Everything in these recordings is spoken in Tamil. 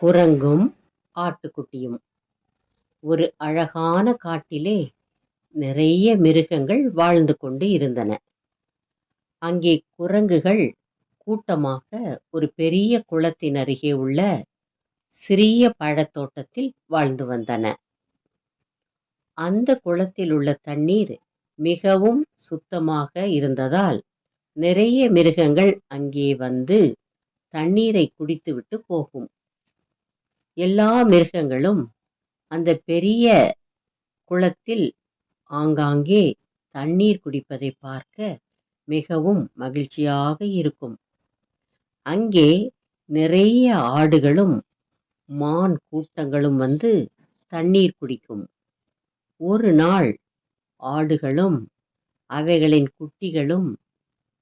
குரங்கும் ஆட்டுக்குட்டியும். ஒரு அழகான காட்டிலே நிறைய மிருகங்கள் வாழ்ந்து கொண்டு இருந்தன. அங்கே குரங்குகள் கூட்டமாக ஒரு பெரிய குளத்தின் அருகே உள்ள சிறிய பழத்தோட்டத்தில் வாழ்ந்து வந்தன. அந்த குளத்தில் உள்ள தண்ணீர் மிகவும் சுத்தமாக இருந்ததால் நிறைய மிருகங்கள் அங்கே வந்து தண்ணீரை குடித்துவிட்டு போகும். எல்லா மிருகங்களும் அந்த பெரிய குளத்தில் ஆங்காங்கே தண்ணீர் குடிப்பதை பார்க்க மிகவும் மகிழ்ச்சியாக இருக்கும். அங்கே நிறைய ஆடுகளும் மான் கூட்டங்களும் வந்து தண்ணீர் குடிக்கும். ஒரு நாள் ஆடுகளும் அவைகளின் குட்டிகளும்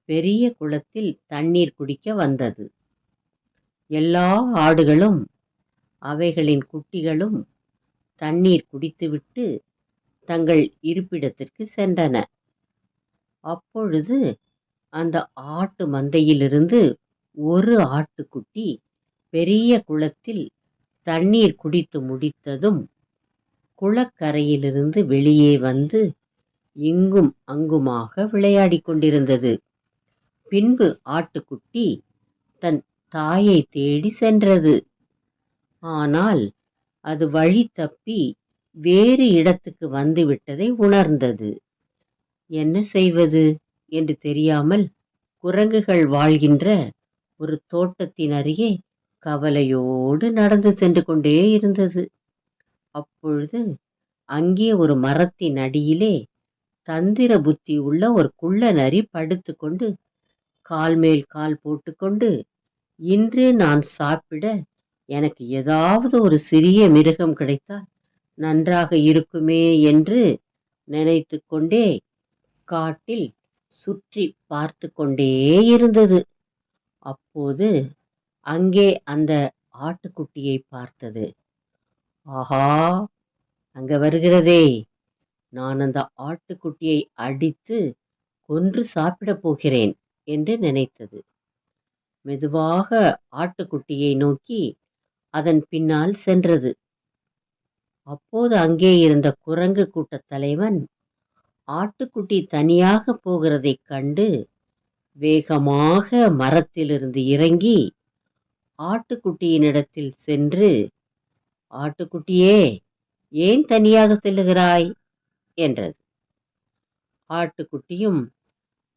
பெரிய குளத்தில் தண்ணீர் குடிக்க வந்தது. எல்லா ஆடுகளும் அவைகளின் குட்டிகளும் தண்ணீர் குடித்துவிட்டு தங்கள் இருப்பிடத்திற்கு சென்றன. அப்பொழுது அந்த ஆட்டு மந்தையிலிருந்து ஒரு ஆட்டுக்குட்டி பெரிய குளத்தில் தண்ணீர் குடித்து முடித்ததும் குளக்கரையிலிருந்து வெளியே வந்து இங்கும் அங்குமாக விளையாடிக் கொண்டிருந்தது. பின்பு ஆட்டுக்குட்டி தன் தாயை தேடி சென்றது. ஆனால் அது வழி தப்பி வேறு இடத்துக்கு வந்துவிட்டதை உணர்ந்தது. என்ன செய்வது என்று தெரியாமல் குரங்குகள் வாழ்கின்ற ஒரு தோட்டத்தின் அருகே கவலையோடு நடந்து சென்று கொண்டே இருந்தது. அப்பொழுது அங்கே ஒரு மரத்தின் அடியிலே தந்திர புத்தி உள்ள ஒரு குள்ள நரி படுத்துக்கொண்டு கால் மேல் கால் போட்டுக்கொண்டு, இன்று நான் சாப்பிட எனக்கு ஏதாவது ஒரு சிறிய மிருகம் கிடைத்தால் நன்றாக இருக்குமே என்று நினைத்து கொண்டே காட்டில் சுற்றி பார்த்து கொண்டே இருந்தது. அப்போது அங்கே அந்த ஆட்டுக்குட்டியை பார்த்தது. ஆஹா, அங்க வருகிறதே, நான் அந்த ஆட்டுக்குட்டியை அடித்து கொன்று சாப்பிடப் போகிறேன் என்று நினைத்தது. மெதுவாக ஆட்டுக்குட்டியை நோக்கி அதன் பின்னால் சென்றது. அப்போது அங்கே இருந்த குரங்கு கூட்டத் தலைவன் ஆட்டுக்குட்டி தனியாக போகிறதைக் கண்டு வேகமாக மரத்திலிருந்து இறங்கி ஆட்டுக்குட்டியினிடத்தில் சென்று, ஆட்டுக்குட்டியே, ஏன் தனியாக செல்லுகிறாய் என்றது. ஆட்டுக்குட்டியும்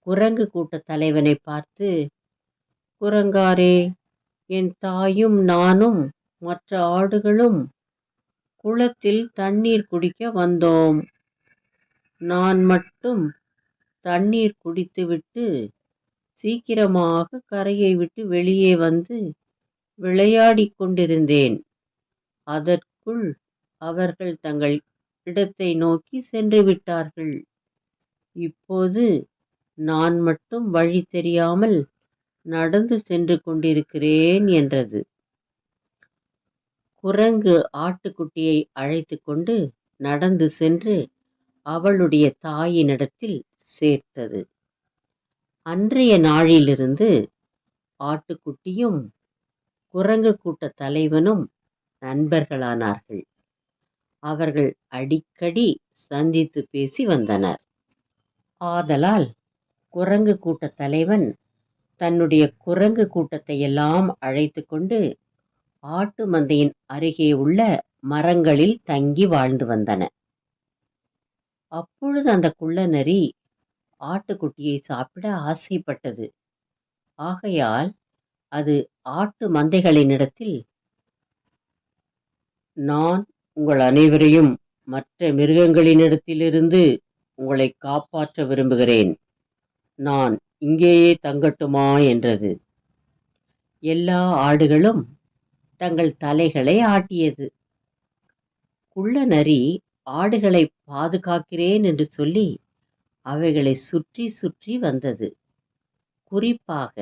குரங்கு கூட்டத் தலைவனை பார்த்து, குரங்காரே, என் தாயும் நானும் மற்ற ஆடுகளும் குளத்தில் தண்ணீர் குடிக்க வந்தோம். நான் மட்டும் தண்ணீர் குடித்துவிட்டு சீக்கிரமாக கரையை விட்டு வெளியே வந்து விளையாடிக் கொண்டிருந்தேன். அதற்குள் அவர்கள் தங்கள் இடத்தை நோக்கி சென்று விட்டார்கள். இப்போது நான் மட்டும் வழி தெரியாமல் நடந்து சென்று கொண்டிருக்கிறேன் என்றது. குரங்கு ஆட்டுக்குட்டியை அழைத்து கொண்டு நடந்து சென்று அவளுடைய தாயினிடத்தில் சேர்த்தது. அன்றைய நாளிலிருந்து ஆட்டுக்குட்டியும் குரங்கு கூட்ட தலைவனும் நண்பர்களானார்கள். அவர்கள் அடிக்கடி சந்தித்து பேசி வந்தனர். ஆதலால் குரங்கு கூட்ட தலைவன் தன்னுடைய குரங்கு கூட்டத்தை எல்லாம் அழைத்து கொண்டு ஆட்டு மந்தையின் அருகே உள்ள மரங்களில் தங்கி வாழ்ந்து வந்தன. அப்பொழுது அந்த குள்ள நரி ஆட்டுக்குட்டியை சாப்பிட ஆசைப்பட்டது. ஆகையால் அது ஆட்டு மந்தைகளினிடத்தில், நான் உங்கள் அனைவரையும் மற்ற மிருகங்களினிடத்திலிருந்து உங்களை காப்பாற்ற விரும்புகிறேன். நான் இங்கேயே தங்கட்டுமா என்றது. எல்லா ஆடுகளும் தங்கள் தலைகளை ஆட்டியது. குள்ள நரி ஆடுகளை பாதுகாக்கிறேன் என்று சொல்லி அவைகளை சுற்றி சுற்றி வந்தது. குறிப்பாக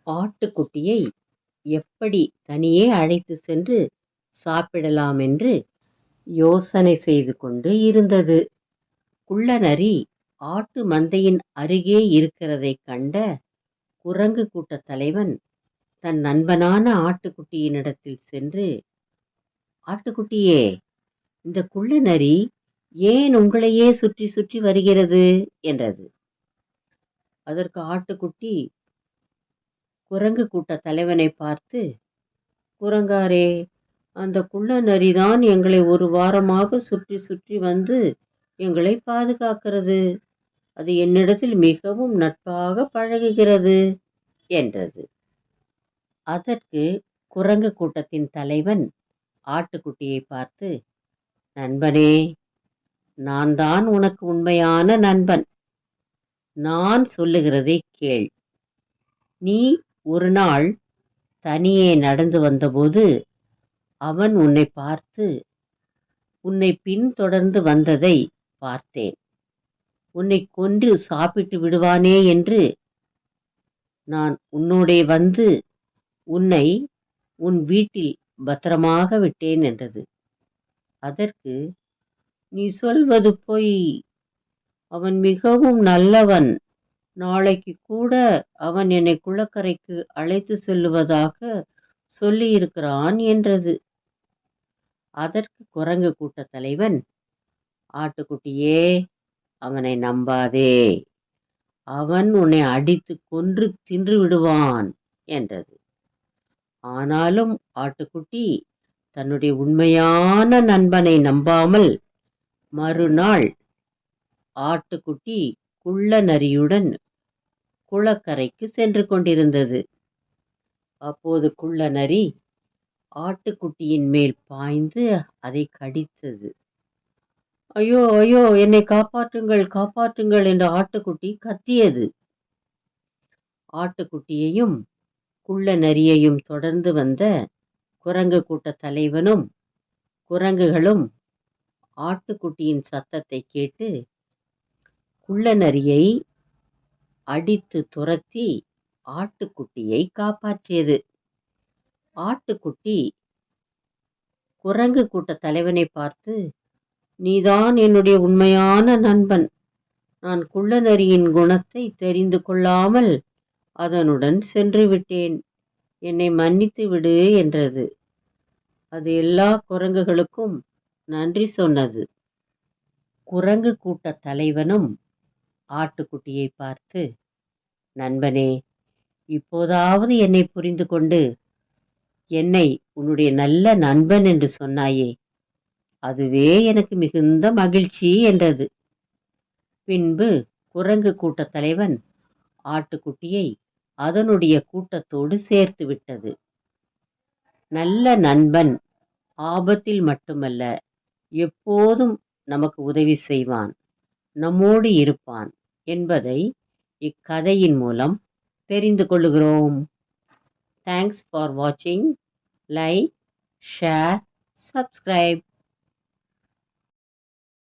ஆட்டுக்குட்டியை எப்படி தனியே அழைத்து சென்று சாப்பிடலாம் என்று யோசனை செய்து கொண்டு இருந்தது. குள்ள நரி ஆட்டு மந்தையின் அருகே இருக்கிறதை கண்ட குரங்கு கூட்ட தலைவன் தன் நண்பனான ஆட்டுக்குட்டியினிடத்தில் சென்று, ஆட்டுக்குட்டியே, இந்த குள்ள நரி ஏன் உங்களையே சுற்றி சுற்றி வருகிறது என்றது. அதற்கு ஆட்டுக்குட்டி குரங்கு கூட்ட தலைவனை பார்த்து, குரங்காரே, அந்த குள்ள நரிதான் எங்களை ஒரு வாரமாக சுற்றி சுற்றி வந்து எங்களை பாதுகாக்கிறது. அது என்னிடத்தில் மிகவும் நட்பாக பழகுகிறது என்றது. அதற்கு குரங்கு கூட்டத்தின் தலைவன் ஆட்டுக்குட்டியை பார்த்து, நண்பனே, நான் தான் உனக்கு உண்மையான நண்பன். நான் சொல்லுகிறதை கேள். நீ ஒரு நாள் தனியே நடந்து வந்தபோது அவன் உன்னை பார்த்து உன்னை பின்தொடர்ந்து வந்ததை பார்த்தேன். உன்னை கொன்று சாப்பிட்டு விடுவானே என்று நான் உன்னோடே வந்து உன்னை உன் வீட்டில் பத்திரமாக விட்டேன் என்றது. அதற்கு, நீ சொல்வது பொய். அவன் மிகவும் நல்லவன். நாளைக்கு கூட அவன் என்னை குளக்கரைக்கு அழைத்து செல்லுவதாக சொல்லியிருக்கிறான் என்றது. அதற்கு குரங்கு கூட்ட தலைவன், ஆட்டுக்குட்டியே, அவனை நம்பாதே. அவன் உன்னை அடித்து கொன்று தின்று விடுவான் என்றது. ஆனாலும் ஆட்டுக்குட்டி தன்னுடைய உண்மையான நண்பனை நம்பாமல் மறுநாள் ஆட்டுக்குட்டி குள்ள நரியுடன் குளக்கரைக்கு சென்று கொண்டிருந்தது. அப்போது குள்ள நரி ஆட்டுக்குட்டியின் மேல் பாய்ந்து அதை கடித்தது. ஐயோ ஐயோ, என்னை காப்பாற்றுங்கள் காப்பாற்றுங்கள் என்று ஆட்டுக்குட்டி கத்தியது. ஆட்டுக்குட்டியையும் குள்ள நரியையும் தொடர்ந்து வந்த குரங்கு கூட்ட தலைவனும் குரங்குகளும் ஆட்டுக்குட்டியின் சத்தத்தை கேட்டு குள்ள நரியை அடித்து துரத்தி ஆட்டுக்குட்டியை காப்பாற்றியது. ஆட்டுக்குட்டி குரங்கு கூட்ட தலைவனை பார்த்து, நீதான் என்னுடைய உண்மையான நண்பன். நான் குள்ள நரியின் குணத்தை தெரிந்து கொள்ளாமல் அதனுடன் சென்று விட்டேன். என்னை மன்னித்து விடு என்றது. அது எல்லா குரங்குகளுக்கும் நன்றி சொன்னது. குரங்கு கூட்ட தலைவனும் ஆட்டுக்குட்டியை பார்த்து, நண்பனே, இப்போதாவது என்னை புரிந்து கொண்டு என்னை உன்னுடைய நல்ல நண்பன் என்று சொன்னாயே, அதுவே எனக்கு மிகுந்த மகிழ்ச்சி என்றது. பின்பு குரங்கு கூட்ட தலைவன் ஆட்டுக்குட்டியை அதனுடைய கூட்டத்தோடு சேர்த்து விட்டது. நல்ல நண்பன் ஆபத்தில் மட்டுமல்ல, எப்போதும் நமக்கு உதவி செய்வான், நம்மோடு இருப்பான் என்பதை இக்கதையின் மூலம் தெரிந்து கொள்கிறோம். தேங்க்ஸ் ஃபார் வாட்சிங். Like, share, subscribe.